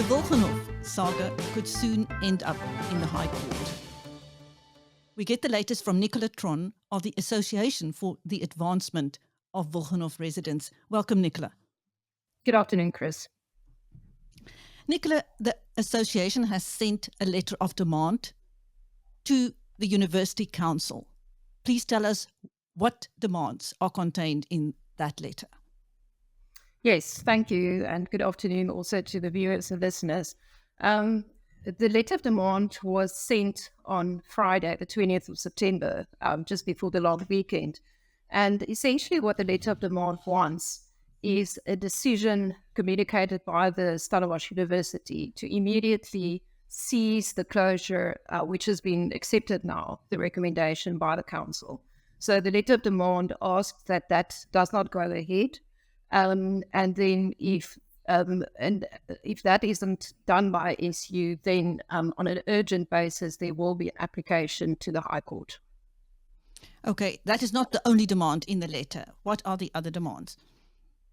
The Wilgenhof saga could soon end up in the High Court. We get the latest from Nicola Theron of the Association for the Advancement of Wilgenhof Residents. Welcome, Nicola. Good afternoon, Chris. Nicola, the association has sent a letter of demand to the University Council. Please tell us what demands are contained in that letter. Yes, thank you, and good afternoon also to the viewers and listeners. The letter of demand was sent on Friday, the 20th of September, just before the long weekend. And essentially what the letter of demand wants is a decision communicated by the Stellenbosch University to immediately cease the closure, which has been accepted now, the recommendation by the council. So the letter of demand asks that does not go ahead. And then if that isn't done by SU, then on an urgent basis, there will be an application to the High Court. Okay, that is not the only demand in the letter. What are the other demands?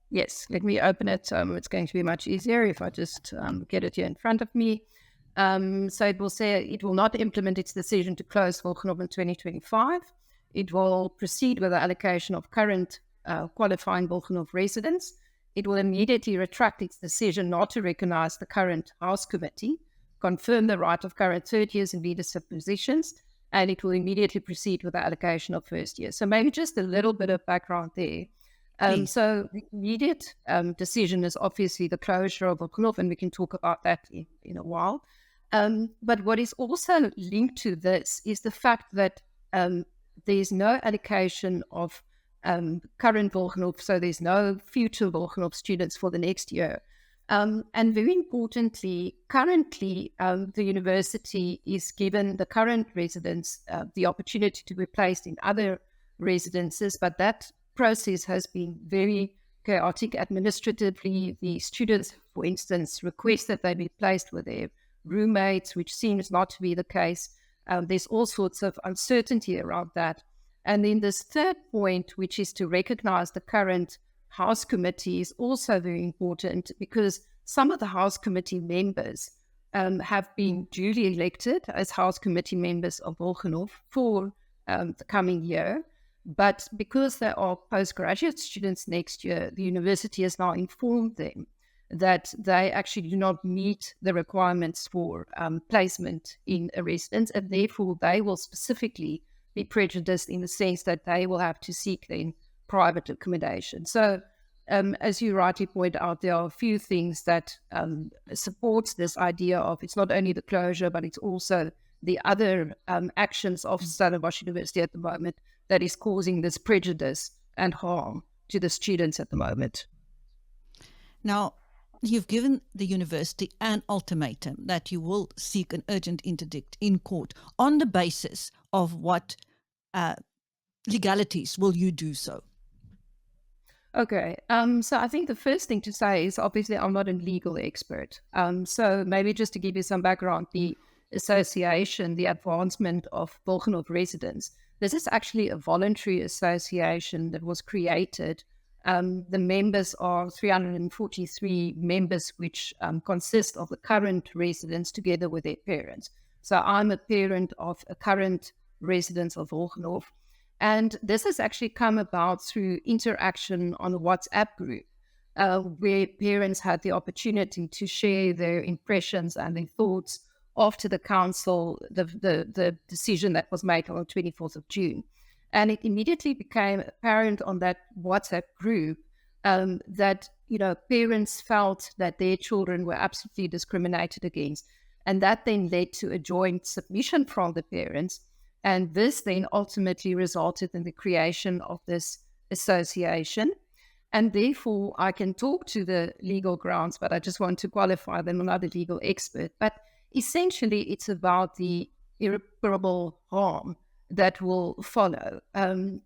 Yes, let me open it. It's going to be much easier if I just get it here in front of me. So it will say it will not implement its decision to close Wilgenhof in 2025. It will proceed with the allocation of current qualifying Wilgenhof residents. It will immediately retract its decision not to recognize the current House Committee, confirm the right of current third years in leadership positions, and it will immediately proceed with the allocation of first years. So maybe just a little bit of background there. So the immediate decision is obviously the closure of Wilgenhof, and we can talk about that in a while. But what is also linked to this is the fact that there's no allocation of current Wilgenhof, so there's no future Wilgenhof students for the next year. And very importantly, currently the university is given the current residents the opportunity to be placed in other residences, but that process has been very chaotic administratively. The students, for instance, request that they be placed with their roommates, which seems not to be the case. There's all sorts of uncertainty around that. And then this third point, which is to recognize the current House Committee, is also very important because some of the House Committee members have been duly elected as House Committee members of Wilgenhof for the coming year. But because they are postgraduate students next year, the university has now informed them that they actually do not meet the requirements for placement in a residence, and therefore they will specifically be prejudiced in the sense that they will have to seek then private accommodation. So as you rightly point out, there are a few things that supports this idea of it's not only the closure, but it's also the other actions of Stellenbosch University at the moment that is causing this prejudice and harm to the students at the moment. Now, you've given the university an ultimatum that you will seek an urgent interdict in court. On the basis of what legalities will you do so? Okay, so I think the first thing to say is obviously I'm not a legal expert. So maybe just to give you some background, the association, the Advancement of Wilgenhof Residents, this is actually a voluntary association that was created. The members are 343 members, which consist of the current residents together with their parents. So I'm a parent of a current resident of Wilgenhof. And this has actually come about through interaction on a WhatsApp group, where parents had the opportunity to share their impressions and their thoughts after the council, the decision that was made on the 24th of June. And it immediately became apparent on that WhatsApp group that, parents felt that their children were absolutely discriminated against. And that then led to a joint submission from the parents. And this then ultimately resulted in the creation of this association. And therefore, I can talk to the legal grounds, but I just want to qualify them. I'm not a legal expert. But essentially, it's about the irreparable harm that will follow.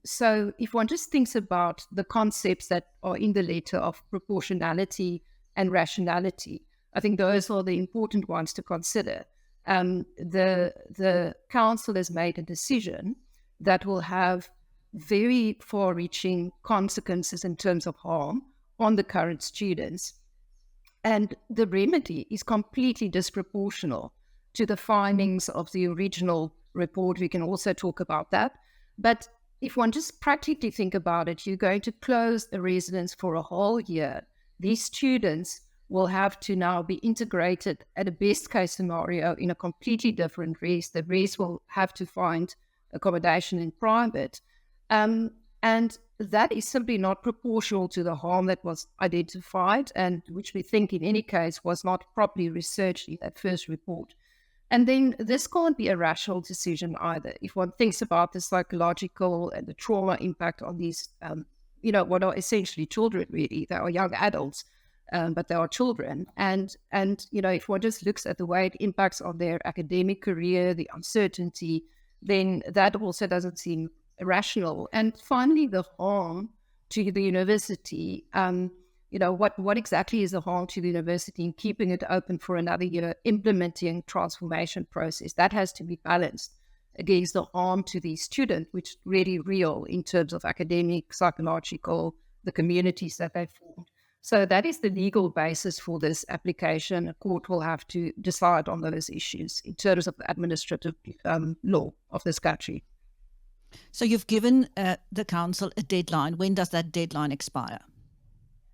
So if one just thinks about the concepts that are in the letter of proportionality and rationality, I think those are the important ones to consider. The council has made a decision that will have very far-reaching consequences in terms of harm on the current students. And the remedy is completely disproportional to the findings of the original report. We can also talk about that. But if one just practically think about it, you're going to close a residence for a whole year. These students will have to now be integrated at a best case scenario in a completely different res. The res will have to find accommodation in private. And that is simply not proportional to the harm that was identified, and which we think in any case was not properly researched in that first report. And then this can't be a rational decision either. If one thinks about the psychological and the trauma impact on these, what are essentially children really, they are young adults, but they are children. And if one just looks at the way it impacts on their academic career, the uncertainty, then that also doesn't seem rational. And finally, the harm to the university. What exactly is the harm to the university in keeping it open for another year, implementing transformation process? That has to be balanced against the harm to the student, which is really real in terms of academic, psychological, the communities that they formed. So that is the legal basis for this application. A court will have to decide on those issues in terms of the administrative law of this country. So you've given the council a deadline. When does that deadline expire?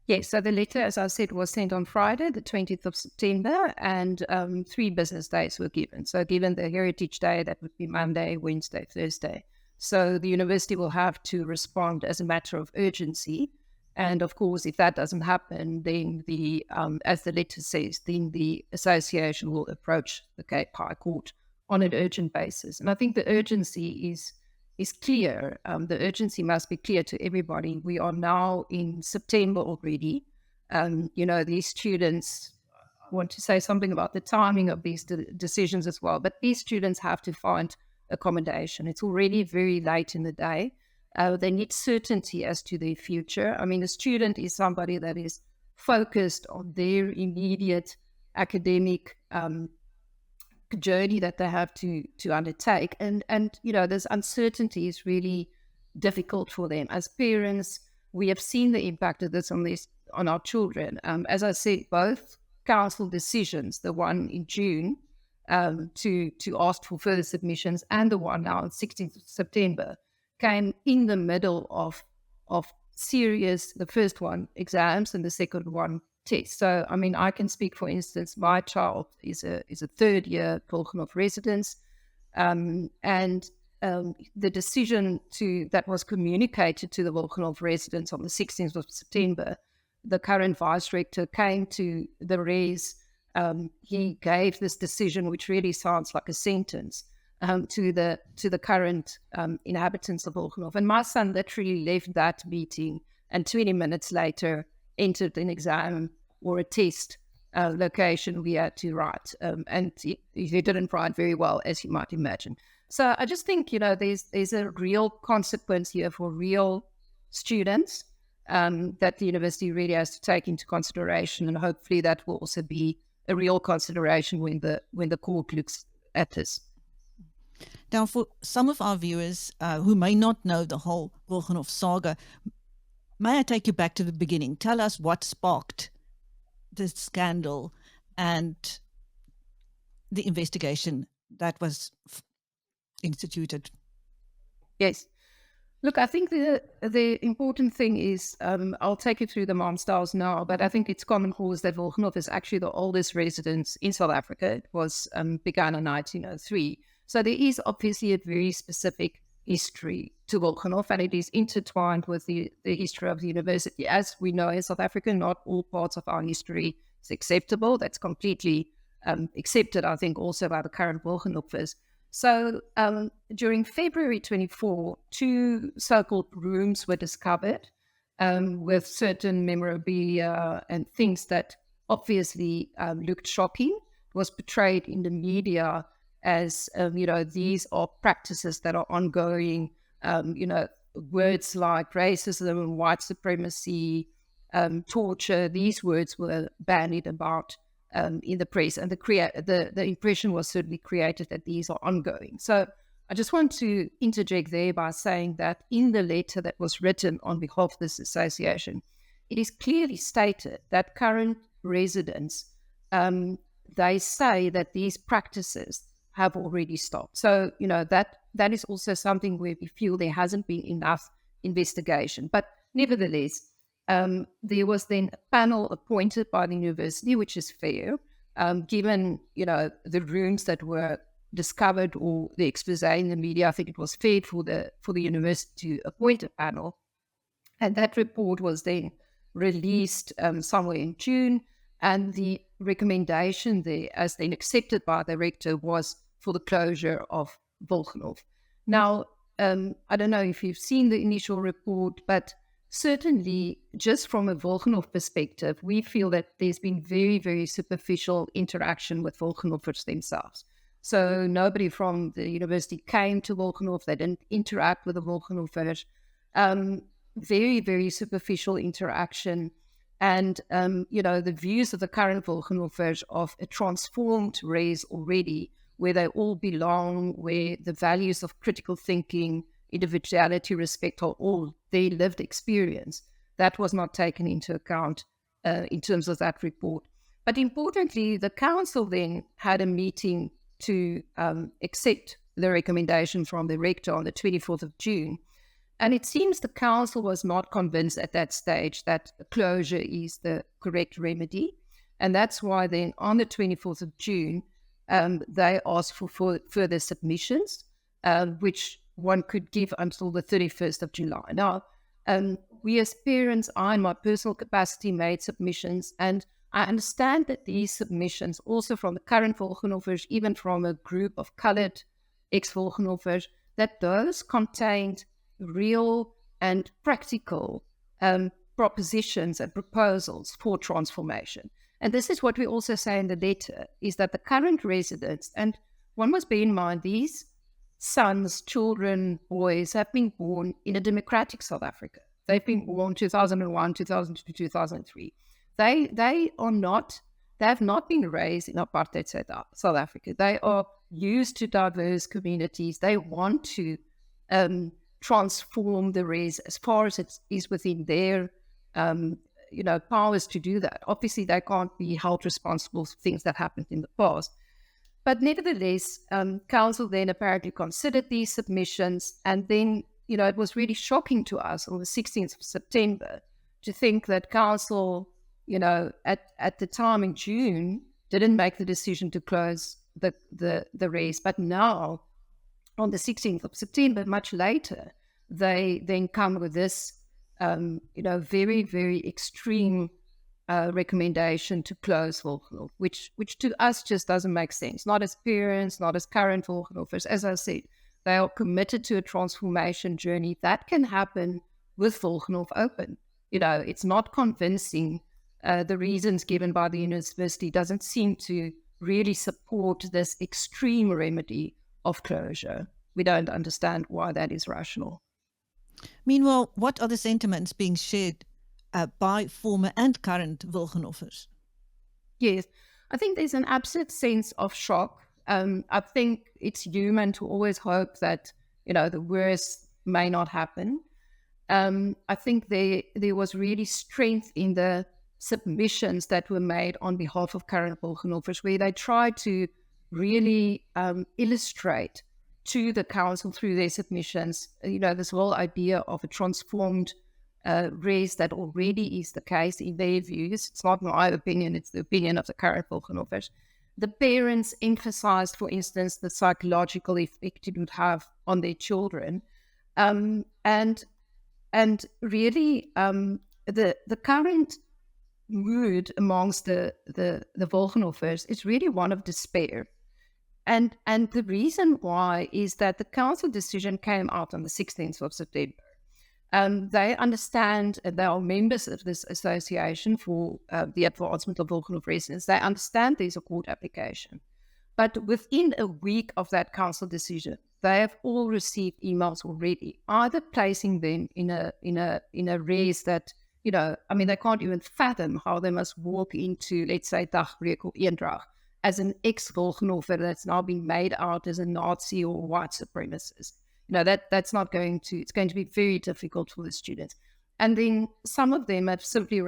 Yes, so the letter, as I said, was sent on Friday, the 20th of September, and 3 business days were given. So given the Heritage Day, that would be Monday, Wednesday, Thursday. So the university will have to respond as a matter of urgency. And of course, if that doesn't happen, then as the letter says, then the association will approach the Cape High Court on an urgent basis. And I think the urgency is clear. The urgency must be clear to everybody. We are now in September already. These students, I want to say something about the timing of these decisions as well, but these students have to find accommodation. It's already very late in the day. They need certainty as to their future. I mean, a student is somebody that is focused on their immediate academic journey that they have to undertake, and this uncertainty is really difficult for them. As parents, we have seen the impact of this on our children. As I said, both council decisions, the one in June to ask for further submissions, and the one now on 16th of September, came in the middle of serious, the first one exams and the second one tests. So, I mean, I can speak, for instance, my child is a third year Wilgenhof Residents, and the decision that was communicated to the Wilgenhof Residents on the 16th of September, the current vice rector came to the res. He gave this decision, which really sounds like a sentence, to the current inhabitants of Wilgenhof. And my son literally left that meeting, and 20 minutes later entered an exam or a test location we had to write. And he didn't write very well, as you might imagine. So I just think, there's a real consequence here for real students that the university really has to take into consideration. And hopefully that will also be a real consideration when the court looks at this. Now, for some of our viewers who may not know the whole Wilgenhof saga, may I take you back to the beginning? Tell us what sparked the scandal and the investigation that was instituted. Yes. Look, I think the important thing is, I'll take you through the milestones now, but I think it's common cause that Wilgenhof is actually the oldest residence in South Africa. It was begun in 1903. So there is obviously a very specific history to Wilgenhof, and it is intertwined with the history of the university. As we know in South Africa, not all parts of our history is acceptable. That's completely accepted, I think, also by the current Wilgenhoffers. So during February 24, 2 so-called rooms were discovered with certain memorabilia and things that obviously looked shocking. It was portrayed in the media as, these are practices that are ongoing, words like racism, white supremacy, torture, these words were bandied about in the press, and the impression was certainly created that these are ongoing. So I just want to interject there by saying that in the letter that was written on behalf of this association, it is clearly stated that current residents, they say that these practices have already stopped. So, that is also something where we feel there hasn't been enough investigation. But nevertheless, there was then a panel appointed by the university, which is fair, given, the rooms that were discovered or the expose in the media. I think it was fair for the university to appoint a panel. And that report was then released somewhere in June. And the recommendation there, as then accepted by the rector, was for the closure of Wilgenhof. Now, I don't know if you've seen the initial report, but certainly just from a Wilgenhof perspective, we feel that there's been very, very superficial interaction with Wilgenhoffers themselves. So nobody from the university came to Wilgenhof. They didn't interact with the Wilgenhoffers. Very, very superficial interaction. And, the views of the current Wilgenhoffers of a transformed race already, where they all belong, where the values of critical thinking, individuality, respect are all their lived experience, that was not taken into account in terms of that report. But importantly, the council then had a meeting to accept the recommendation from the rector on the 24th of June. And it seems the council was not convinced at that stage that closure is the correct remedy. And that's why then on the 24th of June, they asked for further submissions, which one could give until the 31st of July. Now, we as parents, I in my personal capacity made submissions, and I understand that these submissions, also from the current Wilgenhoffers, even from a group of coloured ex-Wilgenhoffers, that those contained real and practical propositions and proposals for transformation. And this is what we also say in the letter, is that the current residents, and one must bear in mind, these sons, children, boys have been born in a democratic South Africa. They've been born 2001, 2002, 2003. They have not been raised in apartheid South Africa. They are used to diverse communities. They want to transform the race as far as it is within their powers to do that. Obviously, they can't be held responsible for things that happened in the past. But nevertheless, council then apparently considered these submissions, and then, it was really shocking to us on the 16th of September to think that council, at the time in June, didn't make the decision to close the race. But now, on the 16th of September, much later, they then come with this, very, very extreme recommendation to close Wilgenhof, which to us just doesn't make sense. Not as parents, not as current Wilgenhoffers. As I said, they are committed to a transformation journey that can happen with Wilgenhof open. It's not convincing. The reasons given by the university doesn't seem to really support this extreme remedy of closure. We don't understand why that is rational. Meanwhile, what are the sentiments being shared by former and current Wilgenhoffers? Yes, I think there's an absolute sense of shock. I think it's human to always hope that, the worst may not happen. I think there was really strength in the submissions that were made on behalf of current Wilgenhoffers, where they tried to really illustrate to the council through their submissions, this whole idea of a transformed race that already is the case in their views. It's not my opinion, it's the opinion of the current Wilgenhoffers. The parents emphasized, for instance, the psychological effect it would have on their children. And really, the current mood amongst the Wilgenhoffers is really one of despair. And the reason why is that the council decision came out on the 16th of September. They understand, they are members of this association for the Advancement of Wilgenhof Residents. They understand there's a court application. But within a week of that council decision, they have all received emails already, either placing them in a race that, they can't even fathom how they must walk into, let's say, Dagbreek or Eendrag as an ex-Wilgenhoffer that's now been made out as a Nazi or white supremacist. That's not going to, it's going to be very difficult for the students. And then some of them have simply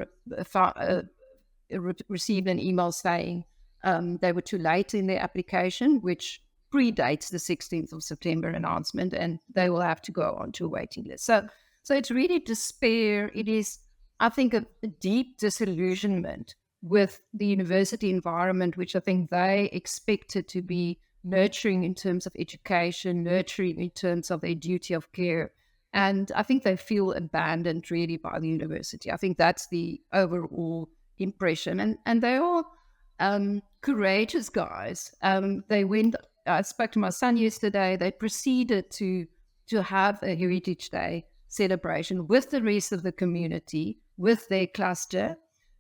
received an email saying they were too late in their application, which predates the 16th of September announcement, and they will have to go on to a waiting list. So it's really despair. It is, I think, a deep disillusionment with the university environment, which I think they expected to be nurturing in terms of education, nurturing in terms of their duty of care. And I think they feel abandoned really by the university. I think that's the overall impression. And they are courageous guys. I spoke to my son yesterday. They proceeded to have a Heritage Day celebration with the rest of the community, with their cluster.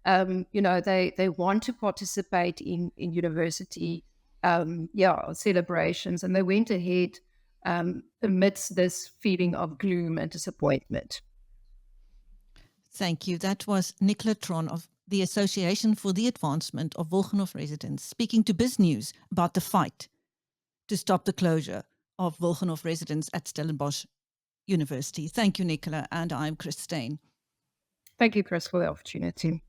They want to participate in university celebrations, and they went ahead amidst this feeling of gloom and disappointment. Thank you. That was Nicola Theron of the Association for the Advancement of Wilgenhof Residents speaking to BizNews about the fight to stop the closure of Wilgenhof Residents at Stellenbosch University. Thank you, Nicola, and I'm Chris Steyn. Thank you, Chris, for the opportunity.